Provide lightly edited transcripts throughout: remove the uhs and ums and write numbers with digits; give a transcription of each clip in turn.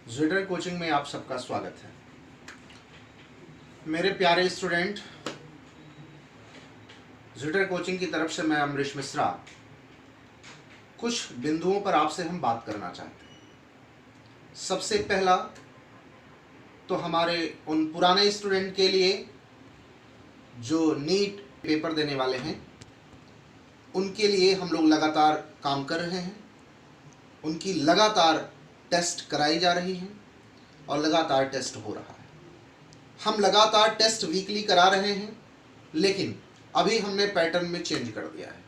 Zwitter coaching में आप सबका स्वागत है। मेरे प्यारे स्टूडेंट, ज्विटर कोचिंग की तरफ से मैं अमरीश मिश्रा कुछ बिंदुओं पर आपसे हम बात करना चाहते हैं। सबसे पहला तो हमारे उन पुराने स्टूडेंट के लिए जो नीट पेपर देने वाले हैं, उनके लिए हम लोग लगातार काम कर रहे हैं। उनकी लगातार टेस्ट कराई जा रही हैं और लगातार टेस्ट हो रहा है। हम लगातार टेस्ट वीकली करा रहे हैं, लेकिन अभी हमने पैटर्न में चेंज कर दिया है।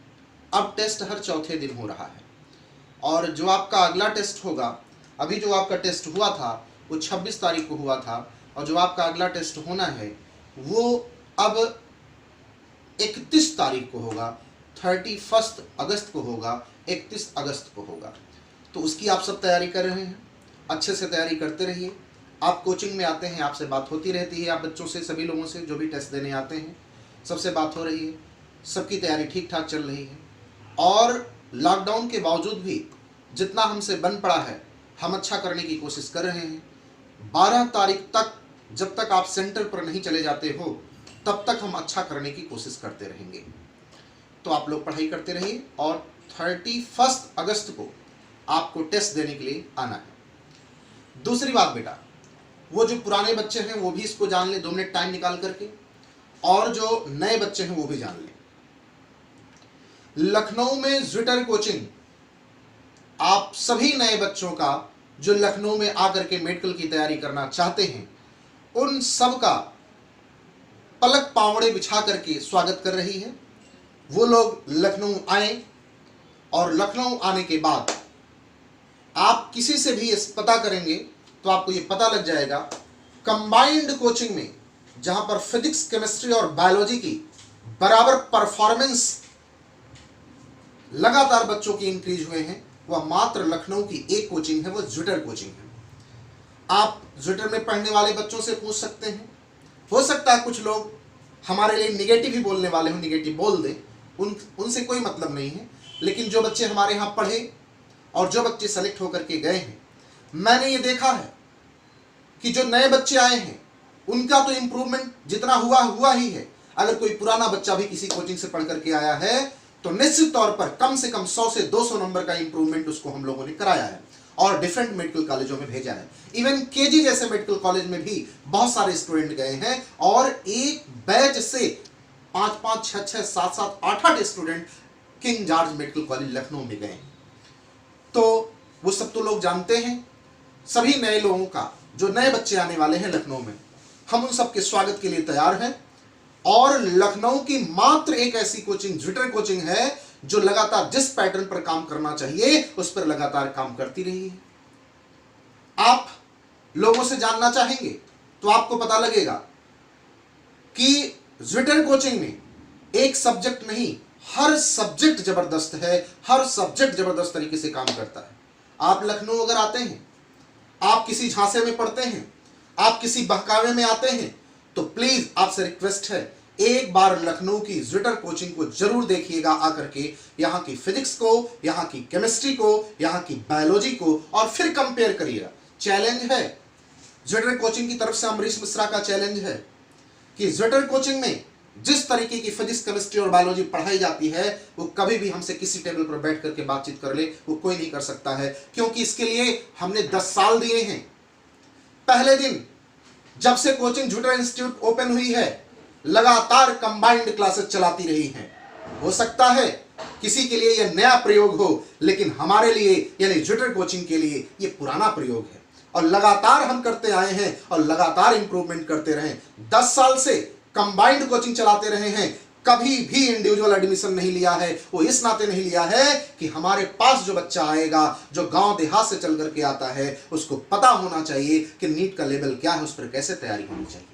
अब टेस्ट हर चौथे दिन हो रहा है और जो आपका अगला टेस्ट होगा, अभी जो आपका टेस्ट हुआ था वो 26 तारीख को हुआ था और जो आपका अगला टेस्ट होना है वो अब 31 तारीख को होगा, 31 अगस्त को होगा, 31 अगस्त को होगा। तो उसकी आप सब तैयारी कर रहे हैं। अच्छे से तैयारी करते रहिए। आप कोचिंग में आते हैं, आपसे बात होती रहती है, आप बच्चों से, सभी लोगों से जो भी टेस्ट देने आते हैं सबसे बात हो रही है। सबकी तैयारी ठीक ठाक चल रही है और लॉकडाउन के बावजूद भी जितना हमसे बन पड़ा है हम अच्छा करने की कोशिश कर रहे हैं। 12 तारीख तक जब तक आप सेंटर पर नहीं चले जाते हो तब तक हम अच्छा करने की कोशिश करते रहेंगे। तो आप लोग पढ़ाई करते रहिए और 31 अगस्त को आपको टेस्ट देने के लिए आना है। दूसरी बात बेटा, वो जो पुराने बच्चे हैं वो भी इसको जान लें 2 मिनट टाइम निकाल करके, और जो नए बच्चे हैं वो भी जान लें। लखनऊ में ज्विटर कोचिंग आप सभी नए बच्चों का जो लखनऊ में आकर के मेडिकल की तैयारी करना चाहते हैं उन सब का पलक पावड़े बिछा करके स्वागत कर रही है। वो लोग लखनऊ आए और लखनऊ आने के बाद आप किसी से भी पता करेंगे तो आपको ये पता लग जाएगा, कंबाइंड कोचिंग में जहां पर फिजिक्स, केमिस्ट्री और बायोलॉजी की बराबर परफॉर्मेंस लगातार बच्चों की इंक्रीज हुए हैं, वह मात्र लखनऊ की एक कोचिंग है, वो ज्विटर कोचिंग है। आप ज्विटर में पढ़ने वाले बच्चों से पूछ सकते हैं। हो सकता है कुछ लोग हमारे लिए निगेटिव ही बोलने वाले हो, निगेटिव बोल दें, उनसे कोई मतलब नहीं है। लेकिन जो बच्चे हमारे यहाँ पढ़े और जो बच्चे सेलेक्ट होकर के गए हैं, मैंने ये देखा है कि जो नए बच्चे आए हैं उनका तो इंप्रूवमेंट जितना हुआ ही है। अगर कोई पुराना बच्चा भी किसी कोचिंग से पढ़ करके आया है तो निश्चित तौर पर कम से कम 100 से 200 नंबर का इंप्रूवमेंट उसको हम लोगों ने कराया है और डिफरेंट मेडिकल कॉलेजों में भेजा है। इवन केजी जैसे मेडिकल कॉलेज में भी बहुत सारे स्टूडेंट गए हैं और एक बैच से 5-5, 6-6, 7-7, 8-8 student king George medical college Lucknow में गए। तो वो सब तो लोग जानते हैं। सभी नए लोगों का, जो नए बच्चे आने वाले हैं लखनऊ में, हम उन सबके स्वागत के लिए तैयार हैं। और लखनऊ की मात्र एक ऐसी कोचिंग ज्विटर कोचिंग है जो लगातार जिस पैटर्न पर काम करना चाहिए उस पर लगातार काम करती रही है। आप लोगों से जानना चाहेंगे तो आपको पता लगेगा कि ज्विटर कोचिंग में एक सब्जेक्ट नहीं, हर सब्जेक्ट जबरदस्त है, हर सब्जेक्ट जबरदस्त तरीके से काम करता है। आप लखनऊ अगर आते हैं, आप किसी झांसे में पढ़ते हैं, आप किसी बहकावे में आते हैं, तो प्लीज आपसे रिक्वेस्ट है, एक बार लखनऊ की ज्विटर कोचिंग को जरूर देखिएगा आकर के। यहाँ की फिजिक्स को, यहाँ की केमिस्ट्री को, यहाँ की बायोलॉजी को, और फिर कंपेयर करिएगा। चैलेंज है ज्विटर कोचिंग की तरफ से, अमरीश मिश्रा का चैलेंज है कि ज्विटर कोचिंग में जिस तरीके की फिजिक्स, केमिस्ट्री और बायोलॉजी पढ़ाई जाती है वो कभी भी हमसे किसी टेबल पर बैठ करके बातचीत कर ले वो कोई नहीं कर सकता है, क्योंकि इसके लिए हमने 10 साल दिए हैं। पहले दिन जब से कोचिंग ज्विटर इंस्टीट्यूट ओपन हुई है लगातार कंबाइंड क्लासेस चलाती रही हैं। हो सकता है किसी के लिए यह नया प्रयोग हो, लेकिन हमारे लिए यानी ज्विटर कोचिंग के लिए यह पुराना प्रयोग है और लगातार हम करते आए हैं और लगातार इंप्रूवमेंट करते रहे। 10 साल से कंबाइंड कोचिंग चलाते रहे हैं, कभी भी इंडिविजुअल एडमिशन नहीं लिया है। वो इस नाते नहीं लिया है कि हमारे पास जो बच्चा आएगा, जो गांव देहात से चल करके आता है, उसको पता होना चाहिए कि नीट का लेवल क्या है, उस पर कैसे तैयारी होनी चाहिए।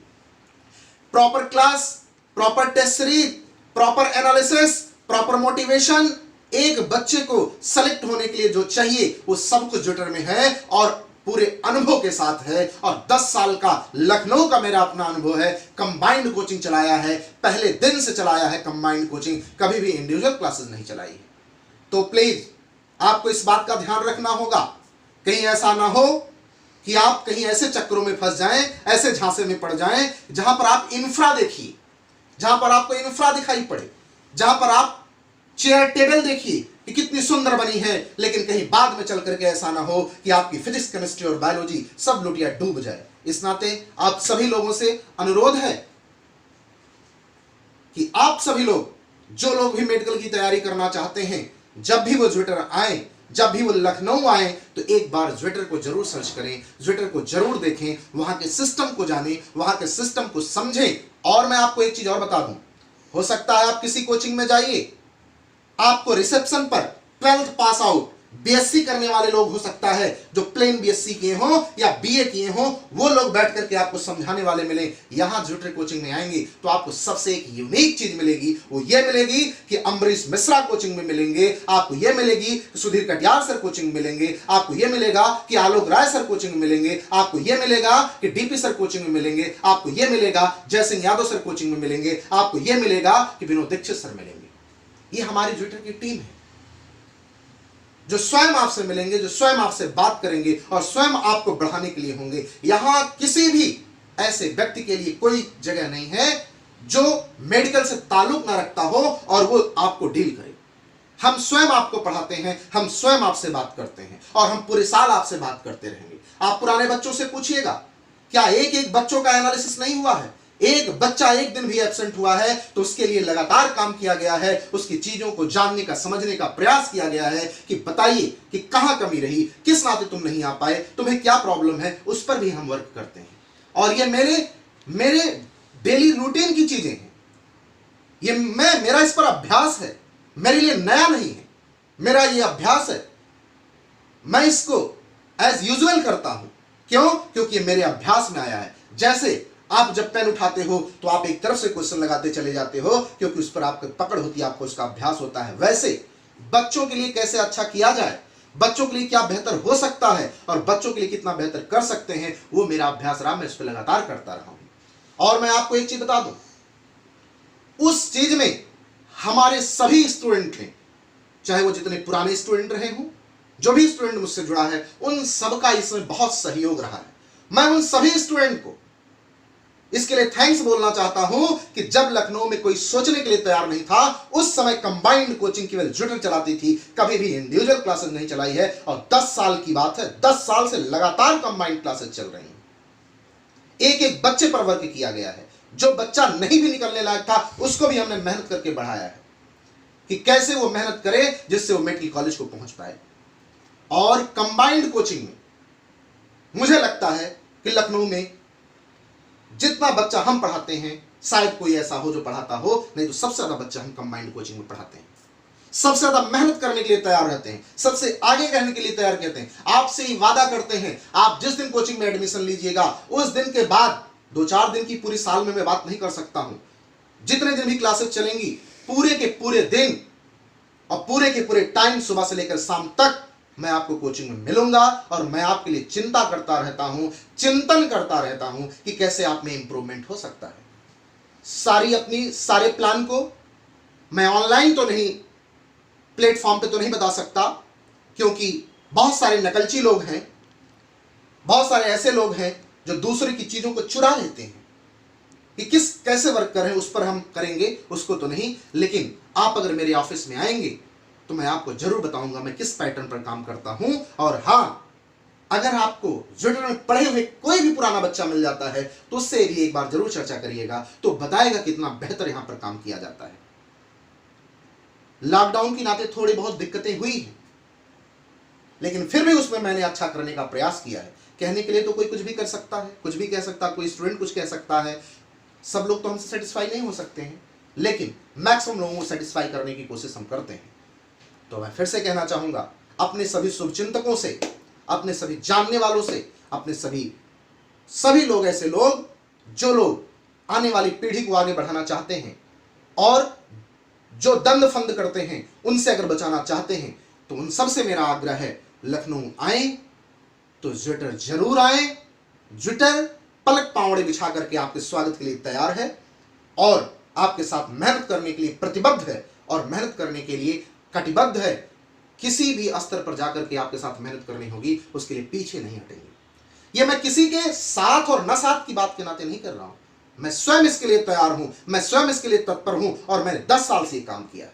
Proper class, proper test series, proper analysis, proper motivation, एक बच्चे को सेलेक्ट होने के लिए जो चाहिए वो सब कुछ ज्विटर में है और पूरे अनुभव के साथ है। और 10 साल का लखनऊ का मेरा अपना अनुभव है। कंबाइंड कोचिंग चलाया है, पहले दिन से चलाया है कंबाइंड कोचिंग, कभी भी इंडिविजुअल क्लासेस नहीं चलाई है। तो प्लीज आपको इस बात का ध्यान रखना होगा, कहीं ऐसा ना हो कि आप कहीं ऐसे चक्करों में फंस जाएं, ऐसे झांसे में पड़ जाएं जहां पर आप इंफ्रा देखिए, जहां पर आपको इंफ्रा दिखाई पड़े, जहां पर आप चेयर टेबल देखिए कि कितनी सुंदर बनी है, लेकिन कहीं बाद में चल करके ऐसा ना हो कि आपकी फिजिक्स, केमिस्ट्री और बायोलॉजी सब लुटिया डूब जाए। इस नाते आप सभी लोगों से अनुरोध है कि आप सभी लोग, जो लोग भी मेडिकल की तैयारी करना चाहते हैं, जब भी वो ज्विटर आए, जब भी वो लखनऊ आए, तो एक बार ज्विटर को जरूर सर्च करें, ज्विटर को जरूर देखें, वहां के सिस्टम को जानें, वहां के सिस्टम को समझें। और मैं आपको एक चीज और बता दूं, हो सकता है आप किसी कोचिंग में जाइए, आपको रिसेप्शन पर 12th पास आउट बीएससी करने वाले लोग हो सकता है, जो प्लेन बीएससी किए हों या बीए किए हों, वो लोग बैठ करके आपको समझाने वाले मिले। यहां ज्विटर कोचिंग में आएंगे तो आपको सबसे एक यूनिक चीज मिलेगी, वो ये मिलेगी कि अम्बरीश मिश्रा कोचिंग में मिलेंगे, आपको ये मिलेगी कि सुधीर कटियार सर कोचिंग में मिलेंगे, आपको ये मिलेगा कि आलोक राय सर कोचिंग में मिलेंगे, आपको ये मिलेगा कि डीपी सर कोचिंग में मिलेंगे, आपको ये मिलेगा जय सिंह यादव सर कोचिंग में मिलेंगे, आपको ये मिलेगा कि विनोद दीक्षित सर मिलेंगे। ये हमारी ज्विटर की टीम है, जो स्वयं आपसे मिलेंगे, जो स्वयं आपसे बात करेंगे और स्वयं आपको बढ़ाने के लिए होंगे। यहां किसी भी ऐसे व्यक्ति के लिए कोई जगह नहीं है जो मेडिकल से ताल्लुक ना रखता हो और वो आपको डील करे। हम स्वयं आपको पढ़ाते हैं, हम स्वयं आपसे बात करते हैं और हम पूरे साल आपसे बात करते रहेंगे। आप पुराने बच्चों से पूछिएगा, क्या एक एक बच्चों का एनालिसिस नहीं हुआ है? एक बच्चा एक दिन भी एब्सेंट हुआ है तो उसके लिए लगातार काम किया गया है, उसकी चीजों को जानने का, समझने का प्रयास किया गया है कि बताइए कि कहां कमी रही, किस नाते तुम नहीं आ पाए, तुम्हें क्या प्रॉब्लम है, उस पर भी हम वर्क करते हैं। और ये मेरे डेली रूटीन की चीजें हैं, ये मेरा इस पर अभ्यास है, मेरे लिए नया नहीं है, मेरा ये अभ्यास है, मैं इसको एज यूजुअल करता हूं। क्यों? क्योंकि मेरे अभ्यास में आया है। जैसे आप जब पेन उठाते हो तो आप एक तरफ से क्वेश्चन लगाते चले जाते हो क्योंकि उस पर आपको पकड़ होती है, आपको उसका अभ्यास होता है। वैसे बच्चों के लिए कैसे अच्छा किया जाए, बच्चों के लिए क्या बेहतर हो सकता है और बच्चों के लिए कितना बेहतर कर सकते हैं, वो मेरा अभ्यास रहा, मैं इस पर लगातार करता रहा हूं। और मैं आपको एक चीज बता दूं, उस चीज में हमारे सभी स्टूडेंट हैं, चाहे वो जितने पुराने स्टूडेंट रहे हों, जो भी स्टूडेंट मुझसे जुड़ा है, उन सबका इसमें बहुत सहयोग रहा है। मैं उन सभी स्टूडेंट को इसके लिए थैंक्स बोलना चाहता हूं कि जब लखनऊ में कोई सोचने के लिए तैयार नहीं था, उस समय कंबाइंड कोचिंग केवल ज्विटर चलाती थी, कभी भी इंडिविजुअल क्लासेस नहीं चलाई है। और 10 साल की बात है, 10 साल से लगातार कंबाइंड क्लासेस चल रही हैं। एक एक बच्चे पर वर्क किया गया है, जो बच्चा नहीं भी निकलने लायक था उसको भी हमने मेहनत करके बढ़ाया है कि कैसे वो मेहनत करे जिससे वो मेडिकल कॉलेज को पहुंच पाए। और कंबाइंड कोचिंग में मुझे लगता है कि लखनऊ में जितना बच्चा हम पढ़ाते हैं, शायद कोई ऐसा हो जो पढ़ाता हो, नहीं तो सबसे ज्यादा बच्चा हम कंबाइंड कोचिंग में पढ़ाते हैं। सबसे ज्यादा मेहनत करने के लिए तैयार रहते हैं, सबसे आगे रहने के लिए तैयार कहते हैं। आपसे ही वादा करते हैं, आप जिस दिन कोचिंग में एडमिशन लीजिएगा उस दिन के बाद 2-4 दिन की पूरी साल में मैं बात नहीं कर सकता हूं, जितने दिन भी क्लासेस चलेंगी पूरे के पूरे दिन और पूरे के पूरे टाइम, सुबह से लेकर शाम तक मैं आपको कोचिंग में मिलूंगा और मैं आपके लिए चिंता करता रहता हूं, चिंतन करता रहता हूं कि कैसे आप में इंप्रूवमेंट हो सकता है। सारे प्लान को मैं ऑनलाइन तो नहीं, प्लेटफॉर्म पे तो नहीं बता सकता, क्योंकि बहुत सारे नकलची लोग हैं, बहुत सारे ऐसे लोग हैं जो दूसरे की चीजों को चुरा लेते हैं कि कैसे वर्क करें, उस पर हम करेंगे, उसको तो नहीं। लेकिन आप अगर मेरे ऑफिस में आएंगे तो मैं आपको जरूर बताऊंगा मैं किस पैटर्न पर काम करता हूं। और हां, अगर आपको ज्विटर में पढ़े हुए कोई भी पुराना बच्चा मिल जाता है तो उससे भी एक बार जरूर चर्चा करिएगा, तो बताएगा कितना बेहतर यहां पर काम किया जाता है। लॉकडाउन की नाते थोड़ी बहुत दिक्कतें हुई हैं, लेकिन फिर भी उसमें मैंने अच्छा करने का प्रयास किया है। कहने के लिए तो कोई कुछ भी कर सकता है, कुछ भी कह सकता है, कोई स्टूडेंट कुछ कह सकता है, सब लोग तो हमसे सेटिस्फाई नहीं हो सकते हैं, लेकिन मैक्सिमम लोगों को सेटिस्फाई करने की कोशिश हम करते हैं। तो मैं फिर से कहना चाहूंगा अपने सभी शुभचिंतकों से, अपने सभी जानने वालों से, अपने सभी लोग, ऐसे लोग जो लोग आने वाली पीढ़ी को आगे बढ़ाना चाहते हैं और जो दंड फंद करते हैं उनसे अगर बचाना चाहते हैं, तो उन सबसे मेरा आग्रह है, लखनऊ आए तो ज्विटर जरूर आए। ज्विटर पलक पावड़े बिछा करके आपके स्वागत के लिए तैयार है और आपके साथ मेहनत करने के लिए प्रतिबद्ध है और मेहनत करने के लिए कटिबद्ध है। किसी भी स्तर पर जाकर के आपके साथ मेहनत करनी होगी, उसके लिए पीछे नहीं हटेंगे। ये मैं किसी के साथ और न साथ की बात के नाते नहीं कर रहा हूं, मैं स्वयं इसके लिए तैयार हूं, मैं स्वयं इसके लिए तत्पर हूं और मैंने 10 साल से ये काम किया।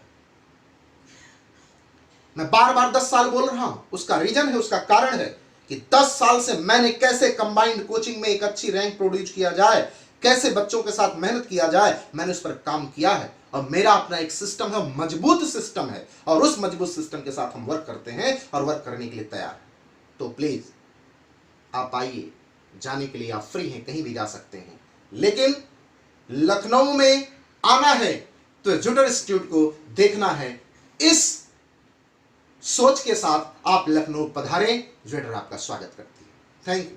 मैं बार बार 10 साल बोल रहा हूं, उसका रीजन है, उसका कारण है कि 10 साल से मैंने कैसे कंबाइंड कोचिंग में एक अच्छी रैंक प्रोड्यूस किया जाए, कैसे बच्चों के साथ मेहनत किया जाए, मैंने उस पर काम किया है और मेरा अपना एक सिस्टम है, मजबूत सिस्टम है और उस मजबूत सिस्टम के साथ हम वर्क करते हैं और वर्क करने के लिए तैयार हैं। तो प्लीज आप आइए, जाने के लिए आप फ्री हैं, कहीं भी जा सकते हैं, लेकिन लखनऊ में आना है तो जुटर इंस्टीट्यूट को देखना है। इस सोच के साथ आप लखनऊ पधारें, ज्वेटर आपका स्वागत करती है। Thank you.